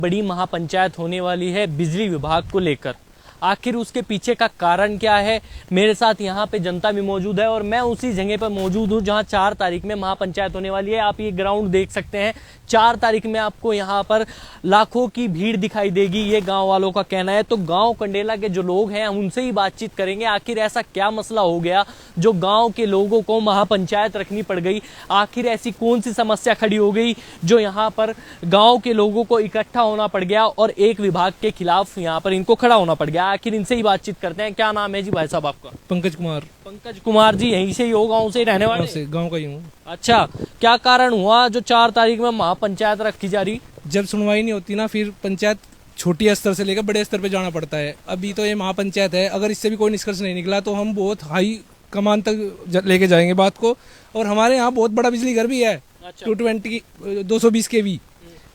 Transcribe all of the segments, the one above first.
बड़ी महापंचायत होने वाली है बिजली विभाग को लेकर। आखिर उसके पीछे का कारण क्या है? मेरे साथ यहाँ पे जनता भी मौजूद है और मैं उसी जगह पर मौजूद हूँ जहाँ 4 तारीख में महापंचायत होने वाली है। आप ये ग्राउंड देख सकते हैं। 4 तारीख में आपको यहाँ पर लाखों की भीड़ दिखाई देगी, ये गांव वालों का कहना है। तो गांव कंडेला के जो लोग हैं उनसे ही बातचीत करेंगे। आखिर ऐसा क्या मसला हो गया जो गांव के लोगों को महापंचायत रखनी पड़ गई? आखिर ऐसी कौन सी समस्या खड़ी हो गई जो यहाँ पर गांव के लोगों को इकट्ठा होना पड़ गया और एक विभाग के खिलाफ यहाँ पर इनको खड़ा होना पड़ गया? आखिर इनसे ही बातचीत करते हैं। क्या नाम है जी भाई साहब आपका? पंकज कुमार। पंकज कुमार जी यहीं से ही हो, गांव से ही रहने वाले? गांव का ही हूँ। अच्छा, क्या कारण हुआ जो 4 तारीख में महापंचायत रखी जा रही? जब सुनवाई नहीं होती ना, फिर पंचायत छोटी स्तर से लेकर बड़े स्तर पे जाना पड़ता है। अभी तो ये महापंचायत है, अगर इससे भी कोई निष्कर्ष नहीं निकला तो हम बहुत हाई कमान तक लेके जाएंगे बात को। और हमारे यहाँ बहुत बड़ा बिजली घर भी है, 220 kV।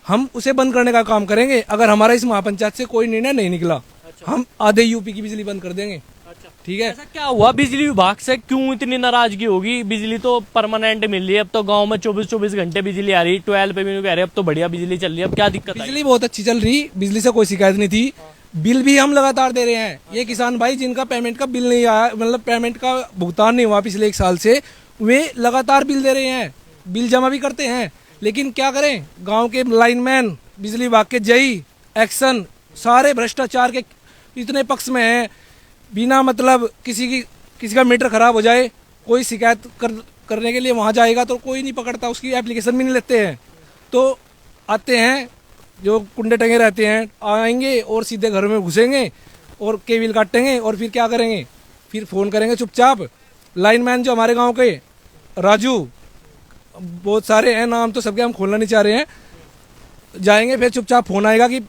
हम उसे बंद करने का काम करेंगे अगर हमारा इस महापंचायत से कोई निर्णय नहीं निकला। हम आधे यूपी की बिजली बंद कर देंगे। ठीक है। ऐसा क्या हुआ बिजली विभाग से, क्यों इतनी नाराजगी होगी? बिजली तो परमानेंट मिल रही है, अब तो गांव में 24-24 घंटे बिजली आ रही। 12 पे भी कह रहे अब तो बढ़िया बिजली चल रही है, अब क्या दिक्कत? बिजली बहुत अच्छी चल रही, बिजली से कोई शिकायत नहीं थी। बिल भी हम लगातार दे रहे हैं। ये किसान भाई जिनका पेमेंट का बिल नहीं आया, मतलब पेमेंट का भुगतान नहीं हुआ पिछले 1 साल से, वे लगातार बिल दे रहे हैं, बिल जमा भी करते हैं। लेकिन क्या करें, गाँव के लाइनमैन, बिजली विभाग के जेई, एक्शन, सारे भ्रष्टाचार के इतने पक्ष में हैं। बिना मतलब किसी का मीटर खराब हो जाए, कोई शिकायत करने के लिए वहाँ जाएगा तो कोई नहीं पकड़ता, उसकी एप्लीकेशन भी नहीं लेते हैं। तो आते हैं जो कुंडे टंगे रहते हैं, आएंगे और सीधे घर में घुसेंगे और केबिल काटेंगे और फिर क्या करेंगे, फिर फ़ोन करेंगे चुपचाप। लाइनमैन जो हमारे गांव के राजू, बहुत सारे हैं, नाम तो सबके हम खोलना नहीं चाह रहे हैं, जाएंगे फिर चुपचाप फ़ोन आएगा कि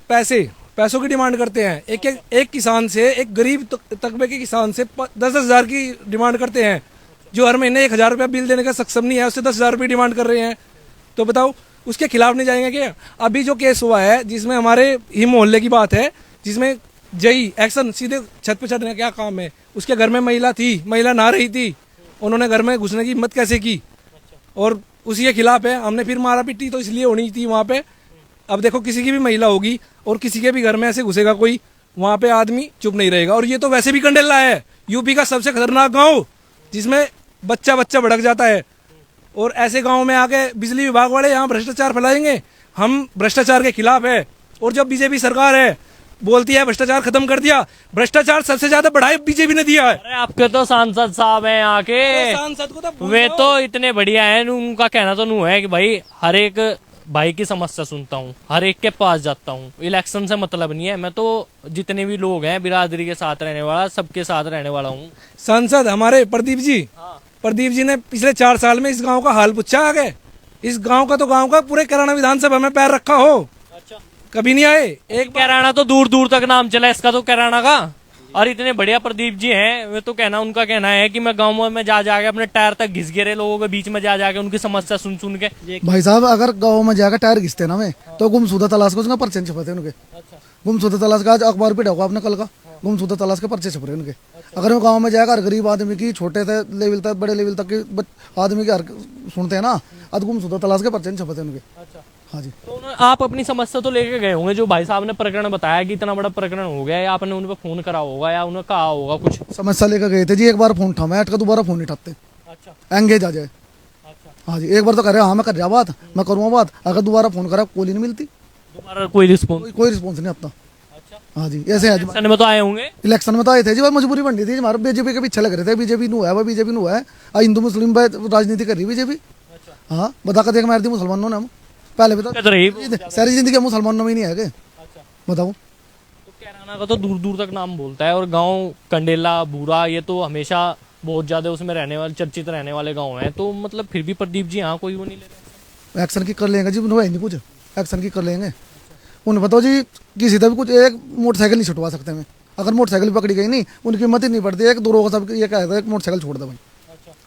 पैसों की डिमांड करते हैं। एक किसान से, एक गरीब तबके के किसान से 10,000 हज़ार की डिमांड करते हैं, जो हर महीने 1,000 रुपया बिल देने का सक्षम नहीं है, उससे 10,000 रुपये डिमांड कर रहे हैं। तो बताओ उसके खिलाफ नहीं जाएंगे क्या? अभी जो केस हुआ है जिसमें हमारे ही मोहल्ले की बात है, जिसमें जई एक्शन सीधे छत पे चढ़ने का क्या काम है? उसके घर में महिला थी, महिला नहा रही थी, उन्होंने घर में घुसने की हिम्मत कैसे की? और उसी के खिलाफ है। हमने फिर मारा पिटी तो इसलिए होनी थी वहाँ पे। अब देखो किसी की भी महिला होगी और किसी के भी घर में ऐसे घुसेगा कोई, वहाँ पे आदमी चुप नहीं रहेगा। और ये तो वैसे भी कंडेला है, यूपी का सबसे खतरनाक गांव, जिसमें बच्चा भड़क जाता है। और ऐसे गांव में आके बिजली विभाग वाले यहाँ भ्रष्टाचार फैलाएंगे। हम भ्रष्टाचार के खिलाफ है। और जब बीजेपी सरकार है बोलती है भ्रष्टाचार खत्म कर दिया, भ्रष्टाचार सबसे ज्यादा बढ़ाए बीजेपी ने दिया है। अरे आपके तो सांसद साहब हैं यहाँ के, सांसद को तो वे तो इतने बढ़िया हैं। उनका कहना तो नहीं है कि भाई हर एक भाई की समस्या सुनता हूँ, हर एक के पास जाता हूँ, इलेक्शन से मतलब नहीं है। मैं तो जितने भी लोग हैं बिरादरी के साथ रहने वाला, सबके साथ रहने वाला हूँ। सांसद हमारे प्रदीप जी, प्रदीप जी ने पिछले 4 साल में इस गांव का हाल पूछा आगे? इस गांव का पूरे कैराना विधानसभा में पैर रखा हो? अच्छा, कभी नहीं आए। एक कैराना तो दूर दूर तक नाम चला इसका तो कैराना का। और इतने बढ़िया प्रदीप जी हैं, वे तो उनका कहना है कि मैं गाँव में जा जाके अपने टायर तक घिस गिरे लोगों के बीच में जा जाके उनकी समस्या सुन के। भाई साहब अगर गाँव में जाकर टायर घिसते ना में तो गुमशुदा तलाश को पर्चे छपते उनके। गुमशुदा तलाश का आज अखबार पे होगा आपने कल का, गुमशुदा तलाश के पर्चे छप रहे उनके। अगर वो गाँव में जाकर गरीब आदमी की, छोटे से लेवल तक बड़े लेवल तक के आदमी की सुनते हैं ना, आज गुमशुदा तलाश के पर्चे छपते उनके। हाँ जी। तो आप अपनी समस्या तो लेके गए होंगे, जो भाई साहब ने प्रकरण बताया कि इतना बड़ा प्रकरण हो गया, या आपने उन पर फोन करा होगा या उन्हें कहा होगा कुछ? समस्या लेकर गए थे जी, एक बार फोन उठा, अटका दोबारा फोन नहीं उठाते। अच्छा, एंगेज आ जाए। अच्छा, हाँ जी, एक बार तो कह रहे हाँ मैं कर रहा बात, मैं करूँगा बात, अगर दोबारा फोन करा कोई नहीं मिलती, दोबारा कोई रिस्पॉन्स नहीं आता। हाँ जी, ऐसे इलेक्शन में तो आए होंगे। इलेक्शन में तो आए थे जी, मजबूरी बन रही थी हमारे, बीजेपी के पीछे लग रहे थे। बीजेपी नु है, वो बीजेपी नु है, हिंदू मुस्लिम राजनीति कर रही बीजेपी। हाँ बता कर देख मार दी मुसलमानों ने, हम पहले बता सारी जिंदगी मुसलमानों में नहीं है। बताओ। तो कैराना का तो दूर दूर तक नाम बोलता है, और गांव कंडेला, बूरा, ये तो हमेशा बहुत ज्यादा उसमें रहने वाले, चर्चित रहने वाले गांव हैं। तो मतलब फिर भी प्रदीप जी यहाँ कोई वो नहीं ले रहे? एक्शन की कर लेंगे जी, नहीं कुछ एक्शन की कर लेंगे। उन्हें बताओ जी, किसी से भी कुछ एक मोटरसाइकिल नहीं छुटवा सकते मैं। अगर मोटरसाइकिल पकड़ी गई नहीं, उनकी हिम्मत ही नहीं पड़ती, एक दो रोग सब ये कहता है एक मोटरसाइकिल छोड़ दे भाई।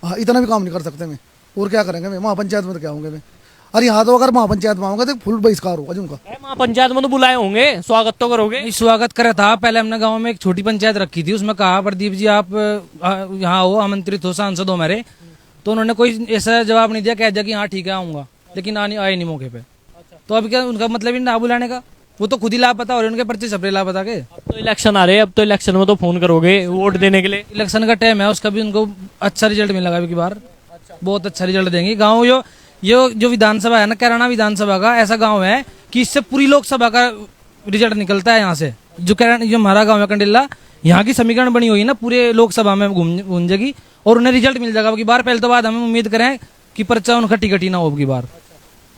हाँ, इतना भी काम नहीं कर सकते मैं। और क्या करेंगे मैं, महापंचायत में तो क्या होंगे मैं? अरे यहाँ तो अगर महापंचायत में आऊंगा तो फुल बहिष्कार होगा जी उनका। महापंचायत में तो बुलाए होंगे, स्वागत तो करोगे? स्वागत करा था। पहले हमने गांव में एक छोटी पंचायत रखी थी, उसमें कहा प्रदीप जी आप यहाँ हो, आमंत्रित हो, सांसद हो हमारे। तो उन्होंने कोई ऐसा जवाब नहीं दिया, कह दिया कि हाँ ठीक है आऊंगा, लेकिन आए नहीं मौके पे। तो अब क्या उनका मतलब ही ना बुलाने का? वो तो खुद ही लापता हो रहे हैं, उनके पर्चे छपरे लापता के। अब तो इलेक्शन आ रहे हैं, अब तो इलेक्शन में तो फोन करोगे वोट देने के लिए। इलेक्शन का टाइम है, उसका भी उनको अच्छा रिजल्ट मिलेगा अबकी बार, बहुत अच्छा रिजल्ट देंगे। गाँव जो विधानसभा है ना, कैराना विधानसभा का ऐसा गाँव है कि इससे पूरी लोकसभा का रिजल्ट निकलता है यहाँ से। जो हमारा गाँव है कंडिल्ला, यहाँ की समीकरण बनी हुई है ना, पूरे लोकसभा में गूंजेगी और उन्हें रिजल्ट मिल जाएगा अबकी बार। पहले तो बाद हम उम्मीद करें कि पर्चा उनका टिकट ही ना हो अबकी बार,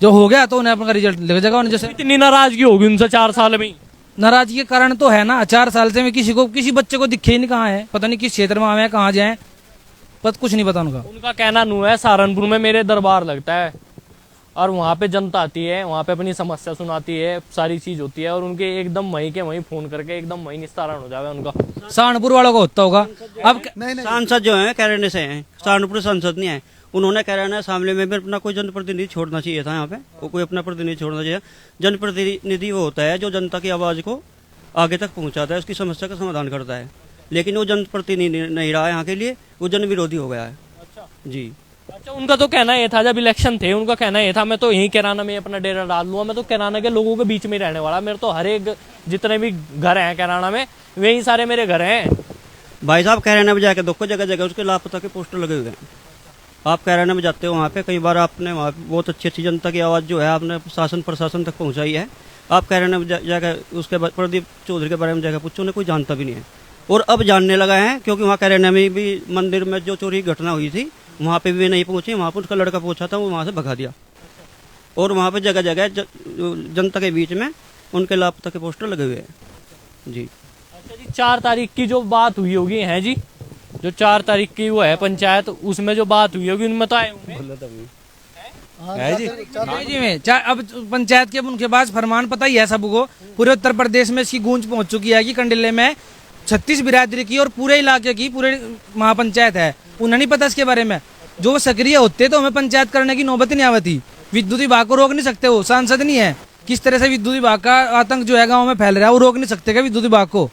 जो हो गया तो उन्हें अपना रिजल्ट लग जाएगा। जैसे इतनी नाराजगी होगी उनसे 4 साल में। नाराजगी के कारण तो है ना, 4 साल से मैं किसी बच्चे को दिखे ही नहीं कहाँ है, पता नहीं किस क्षेत्र में आए हैं, कहाँ जाए, पता कुछ नहीं पता उनका। उनका कहना नू है सहारनपुर में मेरे दरबार लगता है और वहाँ पे जनता आती है, वहाँ पे अपनी समस्या सुनाती है, सारी चीज होती है और उनके एकदम वहीं के वहीं फोन करके एकदम वहीं निस्तारण हो जाएगा उनका। सहारनपुर वालों को होता होगा। अब सांसद जो है कैराने से हैं, सहारनपुर सांसद नहीं है। उन्होंने कैराना सामने में भी अपना कोई जनप्रतिनिधि छोड़ना चाहिए था। यहाँ पे वो कोई अपना प्रतिनिधि छोड़ना चाहिए। जनप्रतिनिधि वो होता है जो जनता की आवाज को आगे तक पहुँचाता है, उसकी समस्या का समाधान करता है। लेकिन वो जनप्रतिनिधि नहीं रहा यहाँ के लिए, वो जन विरोधी हो गया है। जी अच्छा, उनका तो कहना ये था जब इलेक्शन थे, उनका कहना ये था मैं तो यहीं कैराना में अपना डेरा डाल लूंगा, मैं तो कैराना के लोगों के बीच में ही रहने वाला, मेरे तो हर एक जितने भी घर हैं कैराना में वही सारे मेरे घर हैं। भाई साहब कैराना में जाके देखो, जगह जगह उसके लापता के पोस्टर लगे हुए हैं। आप कैराना में जाते हो, वहाँ पे कई बार आपने वहाँ पे बहुत अच्छी अच्छी जनता की आवाज़ जो है आपने शासन प्रशासन तक पहुँचाई है। आप कैराना में जाकर उसके बाद प्रदीप चौधरी के बारे में जाकर पूछो, उन्हें कोई जानता भी नहीं है और अब जानने लगा है, क्योंकि वहाँ कैराना में भी मंदिर में जो चोरी की घटना हुई थी वहाँ पे भी वे नहीं पहुँचे। वहाँ पर उसका लड़का पहुँचा था, वो वहाँ से भगा दिया और वहाँ पे जगह जगह जनता के बीच में उनके लापता के पोस्टर लगे हुए हैं। जी अच्छा जी, 4 तारीख की जो बात हुई होगी है जी, जो 4 तारीख की वो है पंचायत, उसमें जो बात हुई होगी उनमें तो आए होंगे है जी। जी में अब पंचायत के उनके पास फरमान पता ही है सबको, पूरे उत्तर प्रदेश में इसकी गूंज पहुंच चुकी है कि कंडिले में 36 बिरादरी की और पूरे इलाके की पूरे महापंचायत है। उन्हें नहीं पता इसके बारे में, जो सक्रिय होते तो हमें पंचायत करने की नौबत नहीं आती। विद्युत विभाग को रोक नहीं सकते, वो सांसद नहीं है। किस तरह से विद्युत विभाग का आतंक जो है गाँव में फैल रहा है, वो रोक नहीं सकते क्या विद्युत विभाग को?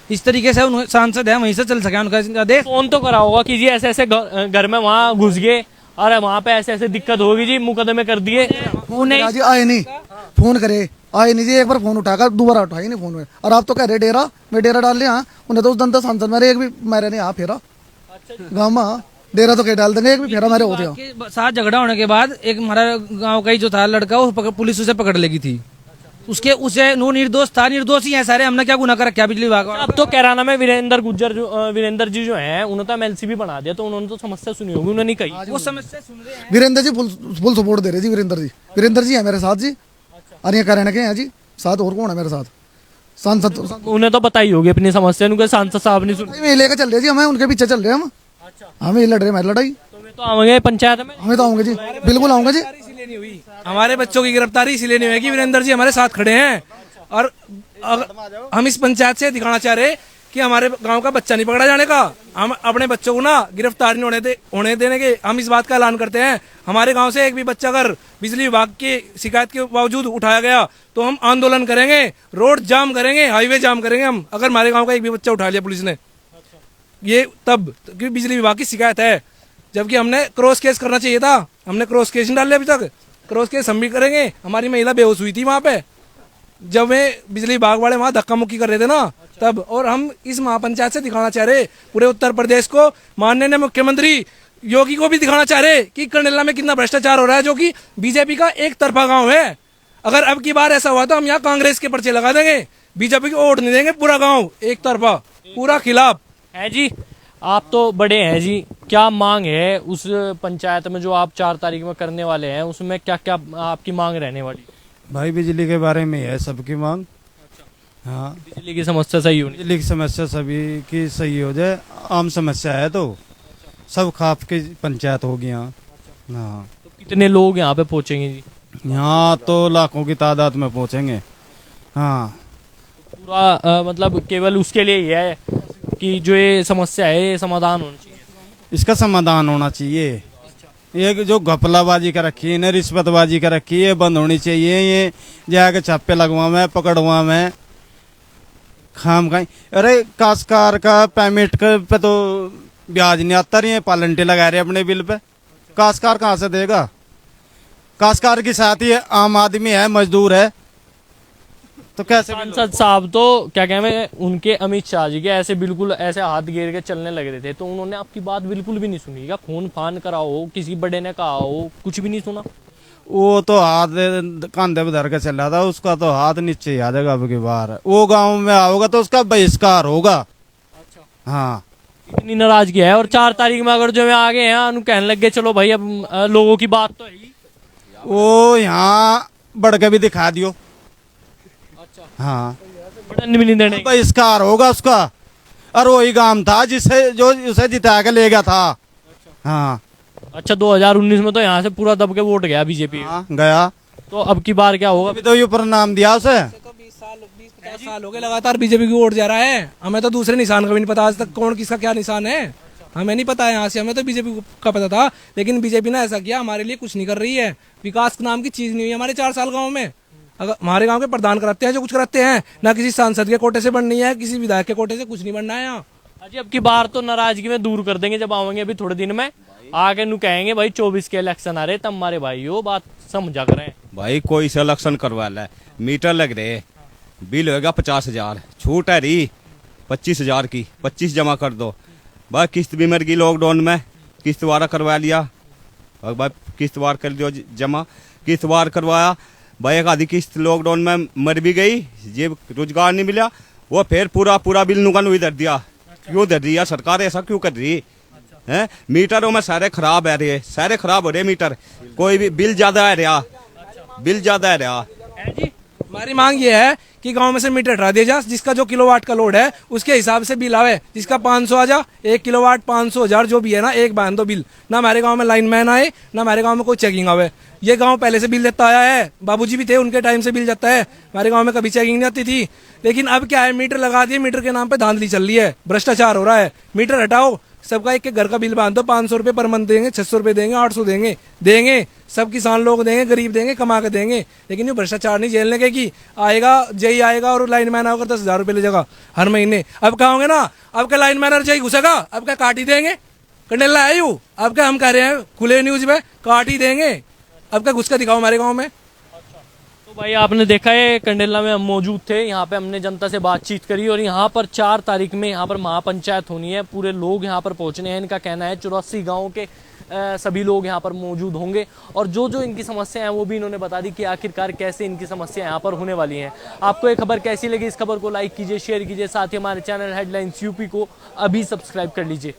इस तरीके से सांसद है, वहीं से चल सके उनका आदेश। फोन तो करा होगा कि जी ऐसे ऐसे घर में वहाँ घुस गए और वहाँ पे ऐसे ऐसे दिक्कत होगी जी, मुकदमे कर दिए। जी आए नहीं, फोन करे आए नहीं जी, एक बार फोन उठाकर दोबारा उठाई नहीं फोन में। और आप तो कह रहे डेरा, मैं डेरा डाल लिया। उन्हें तो उस दिन तो सांसद मेरे एक भी मेरे नहीं फेरा गाँव में, डेरा तो कहीं डाल देंगे, एक भी फेरा मेरे होते हैं। साथ झगड़ा होने के बाद एक हमारा गांव का ही जो था लड़का, वो पुलिस उसे पकड़ लेगी थी। उसे वो निर्दोष था, निर्दोष ही है सारे, हमने क्या गुनाह कर रखा बिजली विभाग। अब तो कैराना में वीरेंद्र जी जो हैं उन्होंने तो एमएलसी भी बना दिया, तो उन्होंने तो समस्या सुनी होगी, उन्होंने नहीं कही। वो समस्या सुन रहे हैं वीरेंद्र जी फुल सपोर्ट दे रहे जी। वीरेंद्र जी है मेरे साथ जी, और ये कैराना के हैं जी साथ। और कौन है मेरे साथ? सांसद उन्हें तो बताई होगी अपनी समस्या, उनके सांसद साहब नहीं सुन। लेकर चल रहे जी, हमें उनके पीछे चल रहे हम। हमें लड़ रहे हमारी लड़ाई, तो आएंगे पंचायत में, हमें तो आऊंगे जी, बिल्कुल आऊंगा जी। हमारे बच्चों की गिरफ्तारी इसीलिए नहीं हुई कि वीरेंद्र जी हमारे साथ खड़े हैं। और हम इस पंचायत से दिखाना चाह रहे कि हमारे गांव का बच्चा नहीं पकड़ा जाने का, हम अपने बच्चों को ना गिरफ्तार नहीं होने देने के हम इस बात का ऐलान करते हैं। हमारे गांव से एक भी बच्चा अगर बिजली विभाग की शिकायत के बावजूद उठाया गया तो हम आंदोलन करेंगे, रोड जाम करेंगे, हाईवे जाम करेंगे हम, अगर हमारे गाँव का एक भी बच्चा उठा लिया पुलिस ने। ये तब क्योंकि बिजली विभाग की शिकायत है, जबकि हमने क्रॉस केस करना चाहिए था, हमने क्रॉस केस नहीं डाले अभी तक। क्रॉस केस हम भी करेंगे। हमारी महिला बेहोश हुई थी वहाँ पे, जब वे बिजली विभाग वाले वहाँ धक्का मुक्की कर रहे थे ना तब। और हम इस महापंचायत से दिखाना चाह रहे पूरे उत्तर प्रदेश को, माननीय मुख्यमंत्री योगी को भी दिखाना चाह रहे कि कंडिला में कितना भ्रष्टाचार हो रहा है, जो कि बीजेपी का एक तरफा गाँव है। अगर अब की बार ऐसा हुआ तो हम यहाँ कांग्रेस के पर्चे लगा देंगे, बीजेपी को वोट नहीं देंगे। पूरा गाँव एक तरफा, पूरा खिलाफ है जी। आप तो बड़े हैं जी, क्या मांग है उस पंचायत में जो आप 4 तारीख में करने वाले हैं, उसमें क्या क्या आपकी मांग रहने वाली? भाई बिजली के बारे में है सबकी मांग। हाँ, बिजली की समस्या सही होनी, बिजली की समस्या सभी की सही हो जाए, आम समस्या है तो सब खाप की पंचायत होगी यहाँ। हाँ, तो कितने लोग यहाँ पे पहुँचेंगे जी? यहाँ तो लाखों की तादाद में पहुँचेंगे। हाँ, पूरा मतलब केवल उसके लिए ही है कि जो ये समस्या है ये समाधान होना चाहिए, इसका समाधान होना चाहिए। ये जो घपलाबाजी कर रखी है, रिश्वतबाजी कर रखी है, बंद होनी चाहिए। ये जाके छापे लगवा में, पकड़वा में खाम खाई। अरे काश्तकार का पेमेंट पे तो ब्याज नहीं आता रही है, पालंटे लगा रहे अपने बिल पे। काश्तकार कहाँ से देगा? काश्तकार के साथ ही आम आदमी है, मजदूर है, तो कैसे सांसद साहब तो क्या कहते हैं उनके अमित शाह जी के ऐसे बिल्कुल ऐसे हाथ घेर के चलने लग रहे थे, तो उन्होंने आपकी बात बिल्कुल भी नहीं सुनी क्या? खून फान करा हो, किसी बड़े ने कहा हो, कुछ भी नहीं सुना? वो तो हाथ कंधे पे धर के चल रहा था, उसका तो हाथ नीचे ही आ जाएगा अब की बार। वो गांव में आओगा तो उसका बहिष्कार होगा। अच्छा हाँ, इतनी नाराजगी है। और 4 तारीख में अगर जो मैं आ गए हैं उन्हें कहने लग गए चलो भाई अब लोगों की बात तो है ही। वो यहाँ बढ़ के भी दिखा दियो। अच्छा हाँ, बटन भी नहीं देने। बहिष्कार होगा उसका। और वही गांव था जिससे जो उसे जिता के ले गया था। हाँ अच्छा 2019 में तो यहाँ से पूरा दब के वोट गया बीजेपी। हाँ गया, तो अब की बार क्या होगा? अभी तो ये परिणाम दिया उसे। 20 साल हो गए लगातार बीजेपी की वोट जा रहा है। हमें तो दूसरे निशान का भी नहीं पता आज तक, कौन किसका क्या निशान है हमें नहीं पता है। यहाँ से हमें तो बीजेपी का पता था, लेकिन बीजेपी ने ऐसा किया, हमारे लिए कुछ नहीं कर रही है। विकास नाम की चीज नहीं हुई हमारे 4 साल गाँव में। अगर हमारे गाँव के प्रधान कराते हैं जो कुछ कराते हैं, ना किसी सांसद के कोटे से बननी है, किसी विधायक के कोटे से कुछ नहीं बनना है यहाँ। अजी अब की बार तो नाराजगी में दूर कर देंगे जब आवेंगे अभी थोड़े दिन में आगे नु कहेंगे भाई 24 के इलेक्शन आ रहे तब हमारे भाई हो बात समझा करें। भाई कोई से इलेक्शन करवा ले, मीटर लग रहे, बिल होगा 50,000, छूट है रही 25,000 की, 25 जमा कर दो। भाई किस्त भी मर गई लॉकडाउन में, किस्त वारा करवा लिया और भाई किस्त वार कर दियो जमा, किस्त वार करवाया भाई, एक आधी किस्त लॉकडाउन में मर भी गई, ये रोजगार नहीं मिला, वो फिर पूरा बिल नुका नु इधर दिया। क्यों दे दिया सरकार, ऐसा क्यों कर रही है? मीटरों में सारे खराब है रहे, सारे खराब हो रहे मीटर, कोई भी बिल ज्यादा है रहा, बिल ज्यादा है रहा। हमारी मांग ये है कि गांव में से मीटर हटा दिया जाए, जिसका जो किलोवाट का लोड है उसके हिसाब से बिल आवे। जिसका 500 आ जा, 1 किलोवाट 500,000 जो भी है ना, एक बांध दो बिल। ना हमारे गांव में लाइनमैन आए, ना हमारे गांव में कोई चेकिंग आवे। ये गांव पहले से बिल देता आया है, बाबूजी भी थे उनके टाइम से बिल जाता है। हमारे गांव में कभी चेकिंग नहीं आती थी, लेकिन अब क्या है, मीटर लगा दिए, मीटर के नाम पे धांधली चल रही है, भ्रष्टाचार हो रहा है। मीटर हटाओ, सबका एक एक घर का बिल बांध दो, 500 रुपए पर मंथ देंगे, 600 रुपए देंगे, 800 देंगे, सब किसान लोग देंगे, गरीब देंगे, कमा के देंगे। लेकिन ये भ्रष्टाचार नहीं झेलने के कि आएगा जय आएगा और लाइन मैन आकर 10,000 रुपए ले जाएगा हर महीने। अब क्या होंगे ना, अब क्या लाइन मैनर जय घुसेगा, अब क्या काट ही देंगे। कंडेला है यू, अब क्या हम कह रहे हैं खुले न्यूज में, काट ही देंगे। अब क्या घुस कर दिखाओ हमारे गाँव में। तो भाई आपने देखा है कंडेला में हम मौजूद थे, यहाँ पे हमने जनता से बातचीत करी और यहाँ पर 4 तारीख में यहाँ पर महापंचायत होनी है, पूरे लोग यहाँ पर पहुँचने हैं। इनका कहना है 84 गाँव के सभी लोग यहाँ पर मौजूद होंगे और जो जो इनकी समस्या हैं वो भी इन्होंने बता दी कि आखिरकार कैसे इनकी समस्या यहाँ पर होने वाली हैं। आपको ये खबर कैसी लगी? इस खबर को लाइक कीजिए, शेयर कीजिए, साथ ही हमारे चैनल हेडलाइंस यूपी को अभी सब्सक्राइब कर लीजिए।